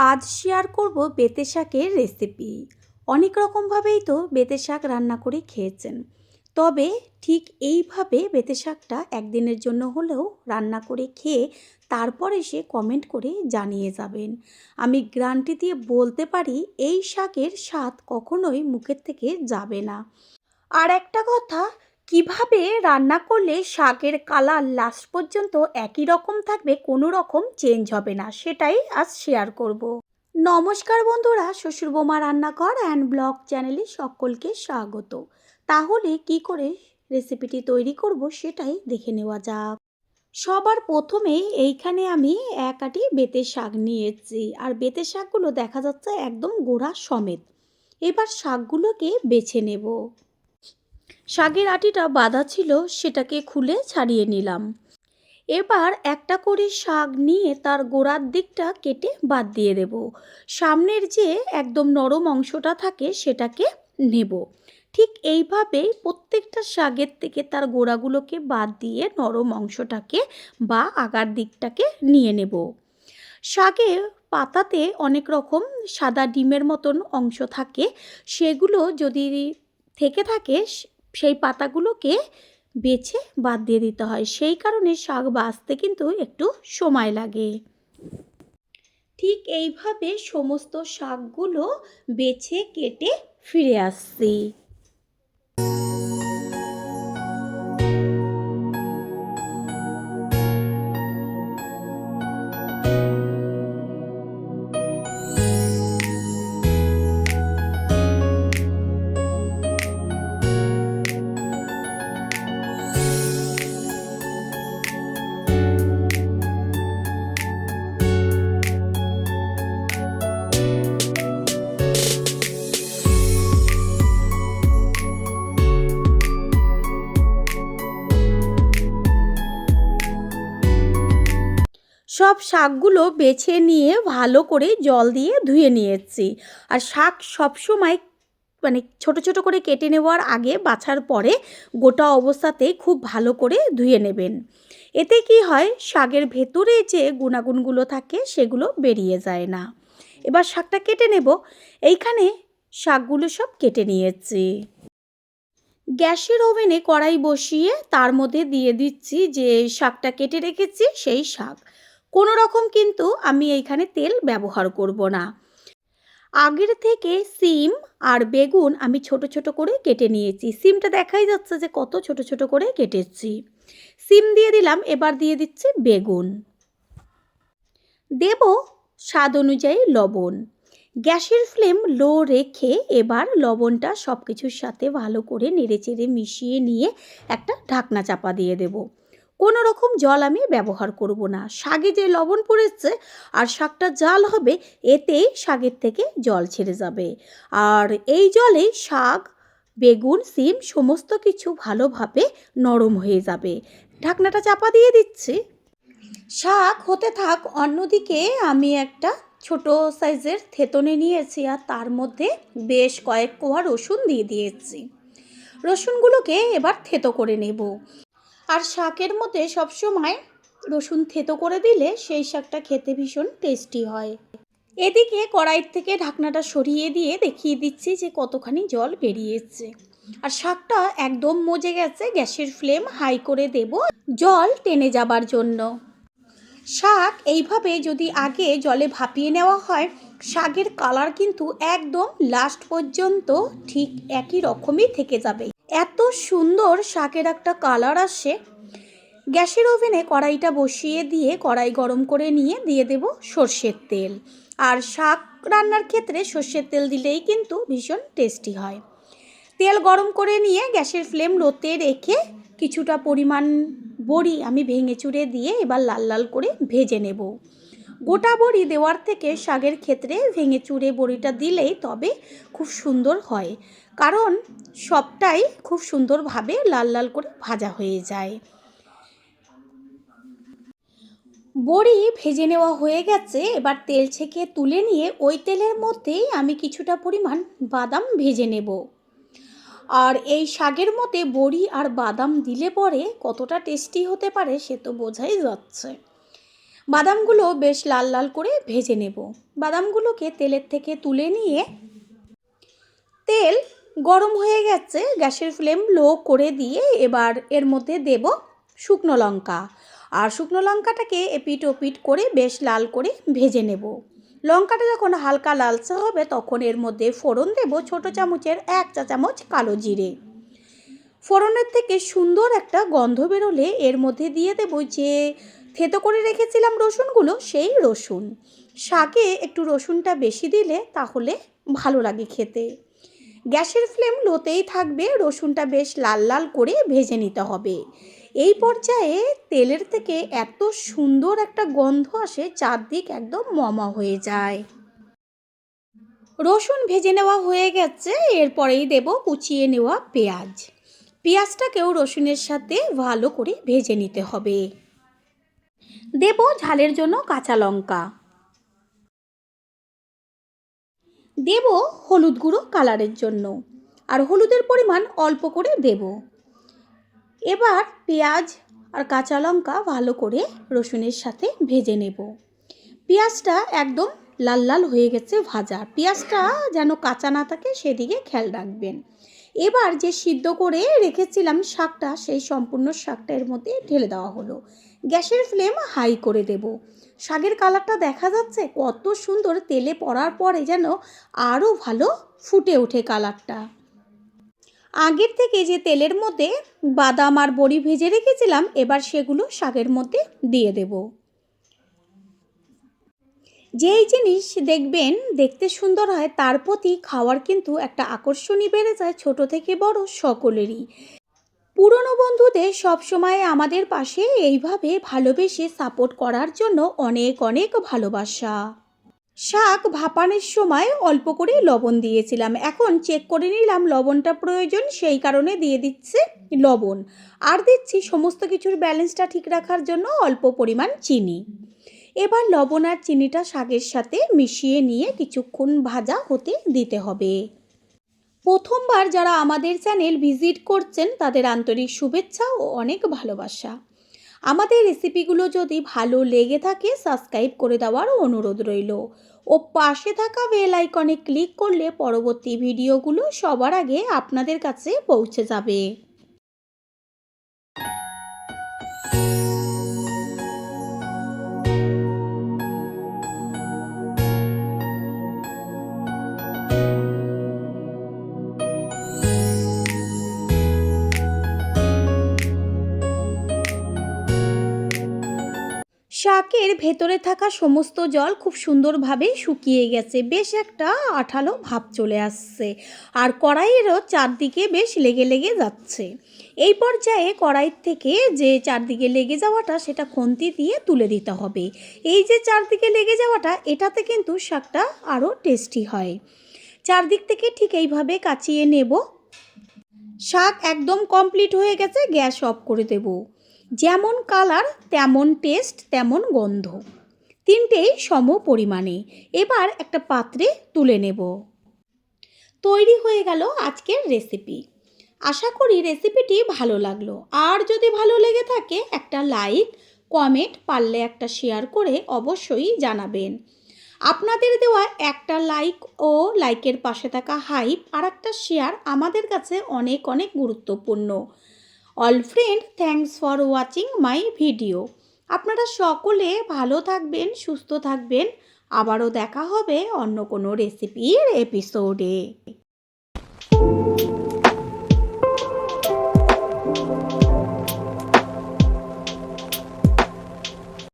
আজ শেয়ার করব বেতে শাকের রেসিপি। অনেক রকমভাবেই তো বেতে শাক রান্না করে খেয়েছেন, তবে ঠিক এইভাবে বেতে শাকটা একদিনের জন্য হলেও রান্না করে খেয়ে তারপর এসে কমেন্ট করে জানিয়ে যাবেন। আমি গ্যারান্টি দিয়ে বলতে পারি এই শাকের স্বাদ কখনোই মুখের থেকে যাবে না। আর একটা কথা, কিভাবে রান্না করলে শাকের কালার লাস্ট পর্যন্ত একই রকম থাকবে, কোনো রকম চেঞ্জ হবে না, সেটাই আজ শেয়ার করব। নমস্কার বন্ধুরা, শ্বশুর বৌমা রান্নাঘর অ্যান্ড ব্লগ চ্যানেলে সকলকে স্বাগত। তাহলে কি করে রেসিপিটি তৈরি করব সেটাই দেখে নেওয়া যাক। সবার প্রথমে এইখানে আমি এক আটি বেতের শাক নিয়েছি, আর বেতের শাকগুলো দেখা যাচ্ছে একদম গোড়া সমেত। এবার শাকগুলোকে বেছে নেব। শাকের আটিটা বাঁধা ছিল, সেটাকে খুলে ছাড়িয়ে নিলাম। এবার একটা করে শাক নিয়ে তার গোড়ার দিকটা কেটে বাদ দিয়ে দেব। সামনের যে একদম নরম অংশটা থাকে সেটাকে নেব। ঠিক এইভাবেই প্রত্যেকটা শাকের থেকে তার গোড়াগুলোকে বাদ দিয়ে নরম অংশটাকে বা আগার দিকটাকে নিয়ে নেব। শাকে পাতাতে অনেক রকম সাদা ডিমের মতন অংশ থাকে, সেগুলো যদি থেকে থাকে সেই পাতাগুলোকে বেছে বাদ দিয়ে দিতে হয়। সেই কারণে শাক বাছতে কিন্তু একটু সময় লাগে। ঠিক এইভাবে সমস্ত শাকগুলো বেছে কেটে ফিরে আসছি। সব শাকগুলো বেছে নিয়ে ভালো করে জল দিয়ে ধুয়ে নিয়েছি। আর শাক সবসময় ছোট ছোট করে কেটে নেওয়ার আগে বাছার পরে গোটা অবস্থাতেই খুব ভালো করে ধুয়ে নেবেন। এতে কি হয়, শাকের ভেতরে যে গুণাগুণগুলো থাকে সেগুলো বেরিয়ে যায় না। এবার শাকটা কেটে নেব। এইখানে শাকগুলো সব কেটে নিয়েছি। গ্যাসের ওভেনে কড়াই বসিয়ে তার মধ্যে দিয়ে দিচ্ছি যে শাকটা কেটে রেখেছি সেই শাক। কোনো রকম কিন্তু আমি এইখানে তেল ব্যবহার করব না। আগের থেকে সিম আর বেগুন আমি ছোট ছোট করে কেটে নিয়েছি। সিমটা দেখাই যাচ্ছে যে কত ছোট ছোট করে কেটেছি। সিম দিয়ে দিলাম, এবার দিয়ে দিচ্ছি বেগুন। দেব স্বাদ অনুযায়ী লবণ। গ্যাসের ফ্লেম লো রেখে এবার লবণটা সব কিছুর সাথে ভালো করে নেড়েচেড়ে মিশিয়ে নিয়ে একটা ঢাকনা চাপা দিয়ে দেব। কোনো রকম জল আমি ব্যবহার করব না। শাকে যে লবণ পড়েছে আর শাকটা জাল হবে, এতেই শাকের থেকে জল ছেড়ে যাবে। আর এই জলেই শাক, বেগুন, সিম সমস্ত কিছু ভালোভাবে নরম হয়ে যাবে। ঢাকনাটা চাপা দিয়ে দিচ্ছি। শাক হতে থাক, অন্যদিকে আমি একটা ছোট সাইজের থেতনে নিয়েছি আর তার মধ্যে বেশ কয়েক কোয়া রসুন দিয়ে দিয়েছি। রসুনগুলোকে এবার থেতো করে নেব। আর শাকের মধ্যে সবসময় রসুন থেতো করে দিলে সেই শাকটা খেতে ভীষণ টেস্টি হয়। এদিকে কড়াই থেকে ঢাকনাটা সরিয়ে দিয়ে দেখিয়ে দিচ্ছি যে কতখানি জল বেরিয়েছে। আর শাকটা একদম মজে গেছে। গ্যাসের ফ্লেম হাই করে দেব জল টেনে যাবার জন্য। শাক এইভাবে যদি আগে জলে ভাপিয়ে নেওয়া হয়, শাকের কালার কিন্তু একদম লাস্ট পর্যন্ত ঠিক একই রকমই থেকে যাবে। এত সুন্দর শাকের একটা কালার আসে। গ্যাসের ওভেনে কড়াইটা বসিয়ে দিয়ে কড়াই গরম করে নিয়ে দিয়ে দেব সর্ষের তেল। আর শাক রান্নার ক্ষেত্রে সর্ষের তেল দিলেই কিন্তু ভীষণ টেস্টি হয়। তেল গরম করে নিয়ে গ্যাসের ফ্লেম লোতে রেখে কিছুটা পরিমাণ বড়ি আমি ভেঙে চুড়ে দিয়ে এবার লাল লাল করে ভেজে নেব। গোটা বড়ি দেওয়ার থেকে শাকের ক্ষেত্রে ভেঙে চুড়ে বড়িটা দিলেই তবে খুব সুন্দর হয়, কারণ সবটাই খুব সুন্দরভাবে লাল লাল করে ভাজা হয়ে যায়। বড়ি ভেজে নেওয়া হয়ে গেছে। এবার তেল ছেঁকে তুলে নিয়ে ওই তেলের মধ্যেই আমি কিছুটা পরিমাণ বাদাম ভেজে নেব। আর এই শাকের মধ্যে বড়ি আর বাদাম দিলে পরে কতটা টেস্টি হতে পারে সে তো বোঝাই যাচ্ছে। বাদামগুলো বেশ লাল লাল করে ভেজে নেব। বাদামগুলোকে তেলের থেকে তুলে নিয়ে তেল গরম হয়ে গেছে, গ্যাসের ফ্লেম লো করে দিয়ে এবার এর মধ্যে দেব শুকনো লঙ্কা। আর শুকনো লঙ্কাটাকে এপিট ওপিট করে বেশ লাল করে ভেজে নেব। লঙ্কাটা যখন হালকা লালচে হবে তখন এর মধ্যে ফোড়ন দেব ছোটো চামচের 1 চা চামচ কালো জিরে। ফোড়নের থেকে সুন্দর একটা গন্ধ বেরোলে এর মধ্যে দিয়ে দেব যে থেতো করে রেখেছিলাম রসুনগুলো, সেই রসুন। শাকে একটু রসুনটা বেশি দিলে তাহলে ভালো লাগে খেতে। গ্যাসের ফ্লেম লোতেই থাকবে, রসুনটা বেশ লাল লাল করে ভেজে নিতে হবে। এই পর্যায়ে তেলের থেকে এত সুন্দর একটা গন্ধ আসে, চারদিক একদম মমা হয়ে যায়। রসুন ভেজে নেওয়া হয়ে গেছে, এরপরেই দেব কুচিয়ে নেওয়া পেঁয়াজ। পেঁয়াজটাকেও রসুনের সাথে ভালো করে ভেজে নিতে হবে। দেব ঝালের জন্য কাঁচা লঙ্কা। দেব হলুদ গুঁড়ো কালারের জন্য, আর হলুদের পরিমাণ অল্প করে দেব। এবার পেঁয়াজ আর কাঁচা লঙ্কা ভালো করে রসুনের সাথে ভেজে নেব। পেঁয়াজটা একদম লাল লাল হয়ে গেছে ভাজা, পেঁয়াজটা যেন কাঁচা না থাকে সেদিকে খেয়াল রাখবেন। এবার যে সিদ্ধ করে রেখেছিলাম শাকটা, সেই সম্পূর্ণ শাকটা এর মধ্যে ঢেলে দেওয়া হলো। গ্যাসের ফ্লেম হাই করে দেব। শাকের কালারটা দেখা যাচ্ছে কত সুন্দর, তেলে পড়ার পরে যেন আরও ভালো ফুটে ওঠে কালারটা। আগের থেকে যে তেলের মধ্যে বাদাম আর বড়ি ভেজে রেখেছিলাম, এবার সেগুলো শাকের মধ্যে দিয়ে দেব। যেই জিনিস দেখবেন দেখতে সুন্দর হয় তার প্রতি খাওয়ার কিন্তু একটা আকর্ষণই বেড়ে যায়, ছোট থেকে বড় সকলেরই। পুরনো বন্ধুদের সবসময় আমাদের পাশে এইভাবে ভালোবেসে সাপোর্ট করার জন্য অনেক অনেক ভালোবাসা। শাক ভাপানোর সময় অল্প করে লবণ দিয়েছিলাম, এখন চেক করে নিলাম লবণটা প্রয়োজন, সেই কারণে দিয়ে দিচ্ছি লবণ। আর দিচ্ছি সমস্ত কিছুর ব্যালেন্সটা ঠিক রাখার জন্য অল্প পরিমাণ চিনি। এবার লবণ আর চিনিটা শাকের সাথে মিশিয়ে নিয়ে কিছুক্ষণ ভাজা হতে দিতে হবে। প্রথমবার যারা আমাদের চ্যানেল ভিজিট করছেন তাদের আন্তরিক শুভেচ্ছা ও অনেক ভালোবাসা। আমাদের রেসিপিগুলো যদি ভালো লেগে থাকে সাবস্ক্রাইব করে দেওয়ার অনুরোধ রইল, ও পাশে থাকা বেল আইকনে ক্লিক করলে পরবর্তী ভিডিওগুলো সবার আগে আপনাদের কাছে পৌঁছে যাবে। শাকের ভেতরে থাকা সমস্ত জল খুব সুন্দরভাবে শুকিয়ে গেছে, বেশ একটা আঠালো ভাব চলে আসছে, আর কড়াইয়েরও চারদিকে বেশ লেগে লেগে যাচ্ছে। এই পর্যায়ে কড়াই থেকে যে চারদিকে লেগে যাওয়াটা সেটা খুন্তি দিয়ে তুলে দিতে হবে। এই যে চারদিকে লেগে যাওয়াটা, এটাতে কিন্তু শাকটা আরও টেস্টি হয়। চারদিক থেকে ঠিক এইভাবে কাচিয়ে নেব। শাক একদম কমপ্লিট হয়ে গেছে, গ্যাস অফ করে দেব। যেমন কালার তেমন টেস্ট তেমন গন্ধ, তিনটেই সম পরিমাণে। এবার একটা পাত্রে তুলে নেব। তৈরি হয়ে গেল আজকের রেসিপি। আশা করি রেসিপিটি ভালো লাগলো, আর যদি ভালো লেগে থাকে একটা লাইক কমেন্ট, পারলে একটা শেয়ার করে অবশ্যই জানাবেন। আপনাদের দেওয়া একটা লাইক ও লাইকের পাশে থাকা হাইপ আর একটা শেয়ার আমাদের কাছে অনেক অনেক গুরুত্বপূর্ণ। All friend, thanks for watching my video. আপনারা সকলে ভালো থাকবেন, সুস্থ থাকবেন। আবারও দেখা হবে অন্য কোনো রেসিপির এপিসোডে।